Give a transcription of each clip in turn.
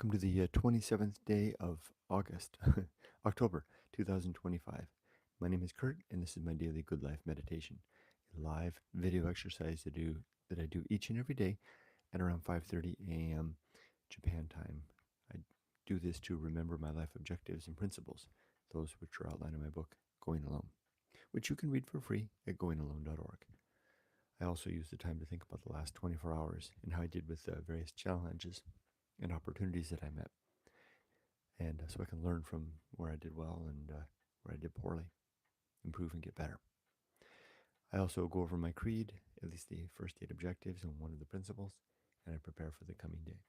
Welcome to the 27th day of August, October 2025. My name is Kurt, and this is my daily Good Life meditation, a live video exercise that I do each and every day at around 5:30 a.m. Japan time. I do this to remember my life objectives and principles, those which are outlined in my book, Going Alone, which you can read for free at goingalone.org. I also use the time to think about the last 24 hours and how I did with various challenges and opportunities that I met, and so I can learn from where I did well and where I did poorly, improve and get better. I also go over my creed, at least the first 8 objectives and one of the principles, and I prepare for the coming day.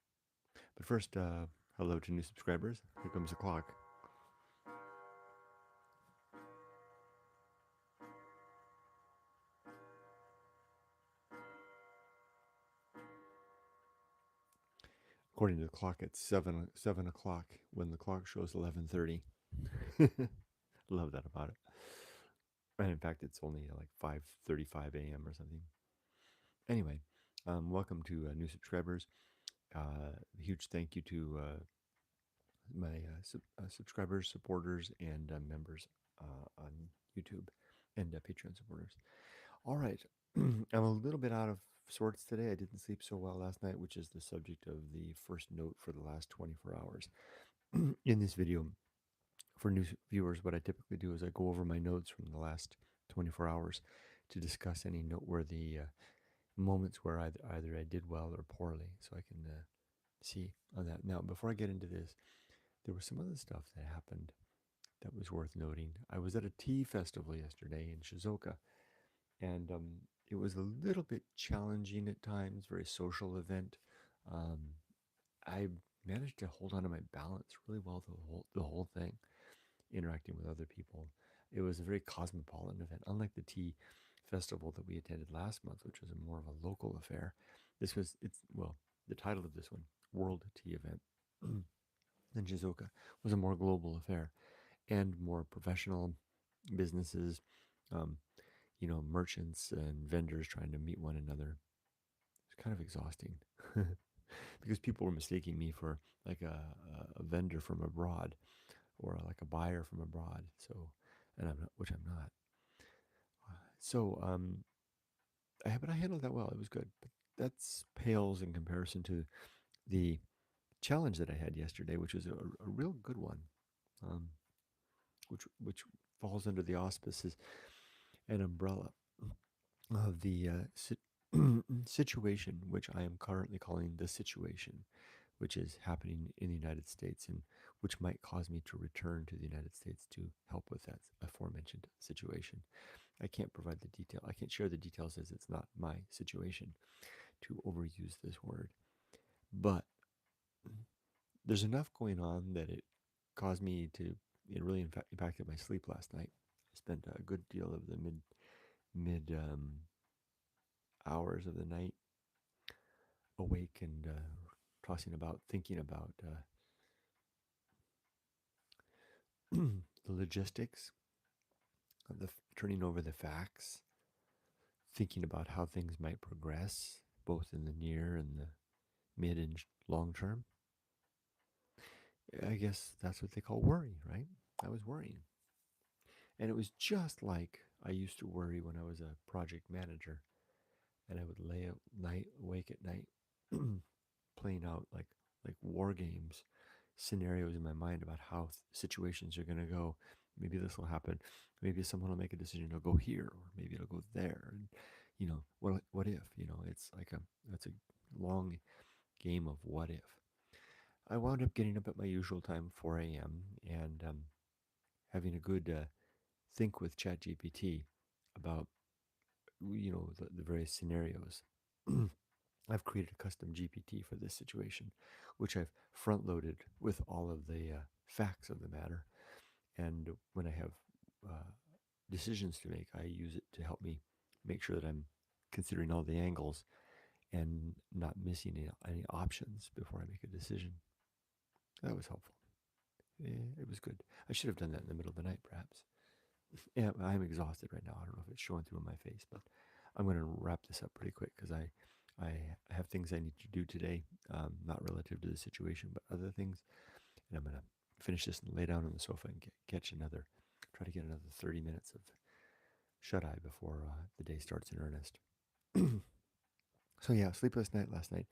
But first, hello to new subscribers. Here comes the clock. According to the clock, it's 7 o'clock when the clock shows 11:30. Love that about it. And in fact, it's only like 5:35 a.m. or something. Anyway, welcome to new subscribers. A huge thank you to my subscribers, supporters, and members on YouTube and Patreon supporters. All right, I'm a little bit out of sorts today. I didn't sleep so well last night, which is the subject of the first note for the last 24 hours. In this video, for new viewers, what I typically do is I go over my notes from the last 24 hours to discuss any noteworthy moments where either I did well or poorly, so I can see on that. Now, before I get into this, there was some other stuff that happened that was worth noting. I was at a tea festival yesterday in Shizuoka, and it was a little bit challenging at times, very social event. I managed to hold on to my balance really well the whole thing, interacting with other people. It was a very cosmopolitan event, unlike the tea festival that we attended last month, which was more of a local affair. The title of this one, World Tea Event in Shizuoka, was a more global affair and more professional businesses, um, merchants and vendors trying to meet one another. It's kind of exhausting because people were mistaking me for like a vendor from abroad or like a buyer from abroad. So, and I'm not, which I'm not. But I handled that well. It was good. But that's pales in comparison to the challenge that I had yesterday, which was a real good one, um, which falls under the auspices and umbrella of the situation, which I am currently calling the situation, which is happening in the United States and which might cause me to return to the United States to help with that aforementioned situation. I can't provide the detail. I can't share the details as it's not my situation to overuse this word. But there's enough going on that it caused me to, it really impacted my sleep last night. I spent a good deal of the mid hours of the night awake and tossing about, thinking about the logistics of turning over the facts, thinking about how things might progress, both in the near and the mid and long term. I guess that's what they call worry, right? I was worrying. And it was just like I used to worry when I was a project manager, and I would lay awake at night playing out like war games, scenarios in my mind about how situations are going to go. Maybe this will happen. Maybe someone will make a decision to go here, or maybe it'll go there. And what if? It's like that's a long game of what if. I wound up getting up at my usual time, 4 a.m., and having a good think with ChatGPT about the various scenarios. I've created a custom GPT for this situation, which I've front loaded with all of the facts of the matter. And when I have decisions to make, I use it to help me make sure that I'm considering all the angles and not missing any options before I make a decision. That was helpful. It was good. I should have done that in the middle of the night, perhaps. Yeah, I'm exhausted right now. I don't know if it's showing through on my face, but I'm going to wrap this up pretty quick because I I have things I need to do today, not relative to the situation, but other things. And I'm going to finish this and lay down on the sofa and try to get another 30 minutes of shut eye before the day starts in earnest. So yeah, sleepless night last night.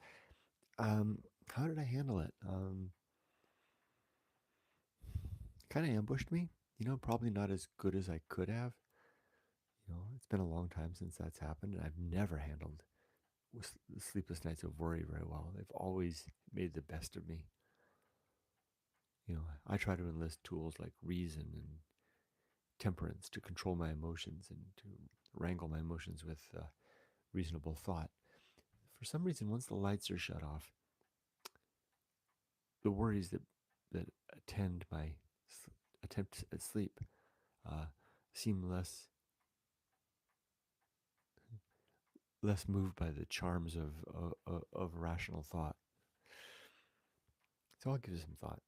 How did I handle it? Kind of ambushed me. Probably not as good as I could have. It's been a long time since that's happened, and I've never handled sleepless nights of worry very well. They've always made the best of me. I try to enlist tools like reason and temperance to control my emotions and to wrangle my emotions with reasonable thought. For some reason, once the lights are shut off, the worries that attend my attempt at sleep uh, seem less moved by the charms of rational thought. So I'll give you some thought.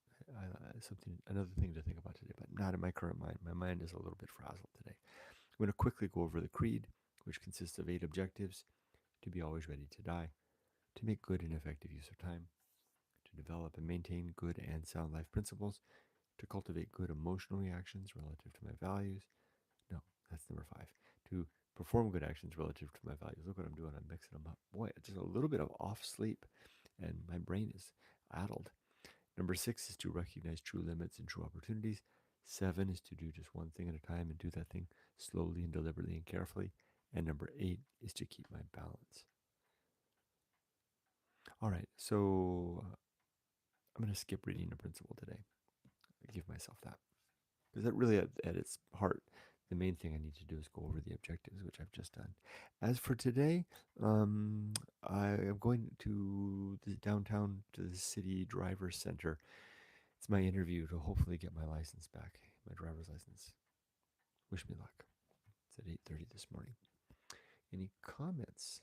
Another thing to think about today, but not in my current mind. My mind is a little bit frazzled today. I'm going to quickly go over the creed, which consists of 8 objectives: to be always ready to die, to make good and effective use of time, to develop and maintain good and sound life principles, to cultivate good emotional reactions relative to my values. No, that's number 5. To perform good actions relative to my values. Look what I'm doing. I'm mixing them up. Boy, just a little bit of off sleep, and my brain is addled. Number 6 is to recognize true limits and true opportunities. 7 is to do just one thing at a time and do that thing slowly and deliberately and carefully. And number 8 is to keep my balance. All right, so I'm going to skip reading a principle today. I give myself that. Because that really, at its heart, the main thing I need to do is go over the objectives, which I've just done. As for today, I am going to the downtown to the city driver's center. It's my interview to hopefully get my license back, my driver's license. Wish me luck. It's at 8:30 this morning. Any comments?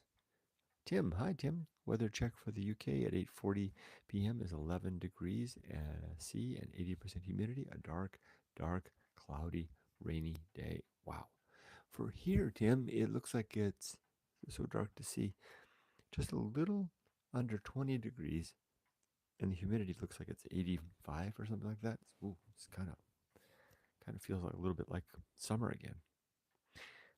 Tim, hi Tim. Weather check for the UK at 8:40 p.m. is 11 degrees C and 80% humidity. A dark, cloudy, rainy day. Wow. For here, Tim, it looks like it's so dark to see. Just a little under 20 degrees, and the humidity looks like it's 85 or something like that. It's kind of feels like a little bit like summer again.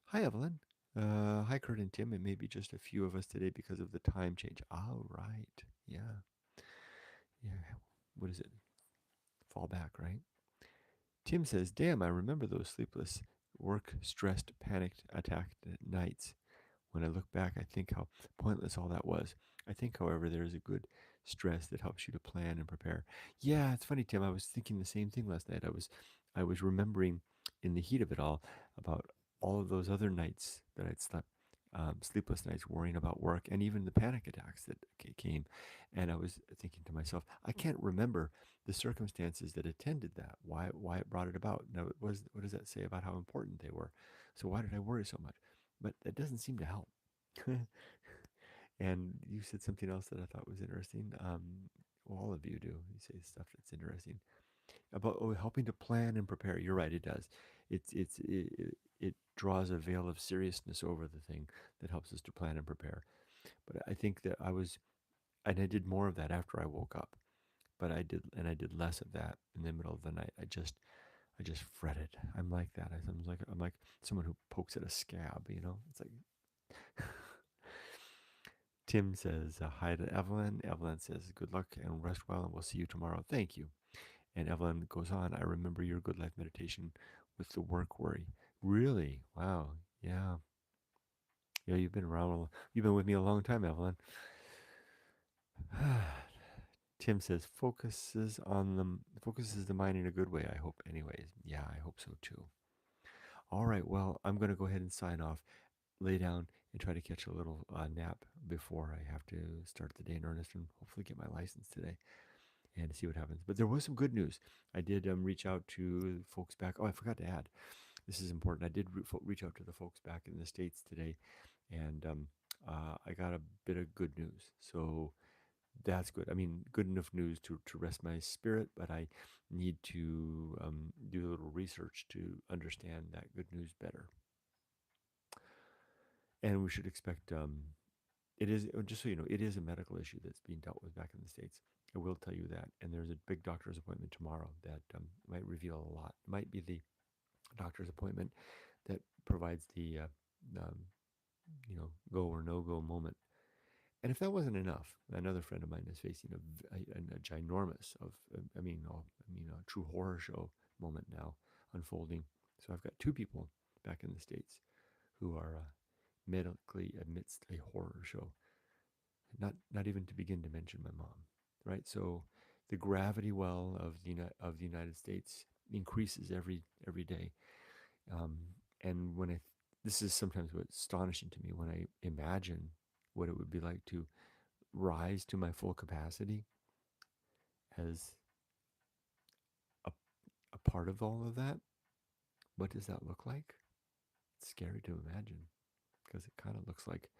Hi, Evelyn. Hi, Kurt and Tim. It may be just a few of us today because of the time change. Oh, right. Yeah. Yeah. What is it? Fall back, right? Tim says, damn, I remember those sleepless, work stressed, panicked, attacked nights. When I look back, I think how pointless all that was. I think, however, there is a good stress that helps you to plan and prepare. Yeah, it's funny, Tim. I was thinking the same thing last night. I was remembering in the heat of it all about all of those other nights that I'd slept, sleepless nights, worrying about work, and even the panic attacks that came. And I was thinking to myself, I can't remember the circumstances that attended that. Why it brought it about? Now, what does that say about how important they were? So why did I worry so much? But that doesn't seem to help. And you said something else that I thought was interesting. Well, all of you do. You say stuff that's interesting about helping to plan and prepare. You're right. It does. It draws a veil of seriousness over the thing that helps us to plan and prepare. But I think that I did more of that after I woke up. But I did less of that in the middle of the night. I just fretted. I'm like that. I'm like someone who pokes at a scab. It's like Tim says, hi to Evelyn. Evelyn says, good luck and rest well, and we'll see you tomorrow. Thank you. And Evelyn goes on, I remember your good life meditation with the work worry. Really? Wow. Yeah. Yeah, you've been around, you've been with me a long time, Evelyn. Tim says, focuses the mind in a good way, I hope, anyways. Yeah, I hope so too. All right, well, I'm going to go ahead and sign off, lay down, and try to catch a little nap before I have to start the day in earnest and hopefully get my license today and see what happens. But there was some good news. I did reach out to folks back. Oh, I forgot to add. This is important. I did reach out to the folks back in the States today, and I got a bit of good news. So that's good. I mean, good enough news to rest my spirit, but I need to do a little research to understand that good news better. And we should expect it is, just so you know, it is a medical issue that's being dealt with back in the States. I will tell you that. And there's a big doctor's appointment tomorrow that might reveal a lot. It might be the doctor's appointment that provides the, um, go or no go moment. And if that wasn't enough, another friend of mine is facing a ginormous a true horror show moment now unfolding. So I've got two people back in the States who are medically amidst a horror show. Not even to begin to mention my mom, right? So the gravity well of the United States increases every day, um, and this is sometimes what's astonishing to me when I imagine what it would be like to rise to my full capacity as a, a part of all of that. What does that look like? It's scary to imagine because it kind of looks like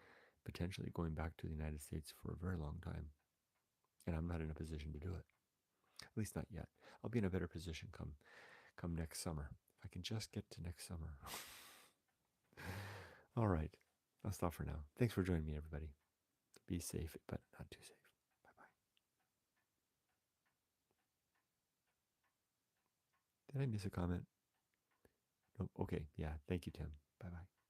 potentially going back to the United States for a very long time. And I'm not in a position to do it. At least not yet. I'll be in a better position come next summer. If I can just get to next summer. All right. I'll stop for now. Thanks for joining me, everybody. Be safe, but not too safe. Bye-bye. Did I miss a comment? No. Okay. Yeah. Thank you, Tim. Bye-bye.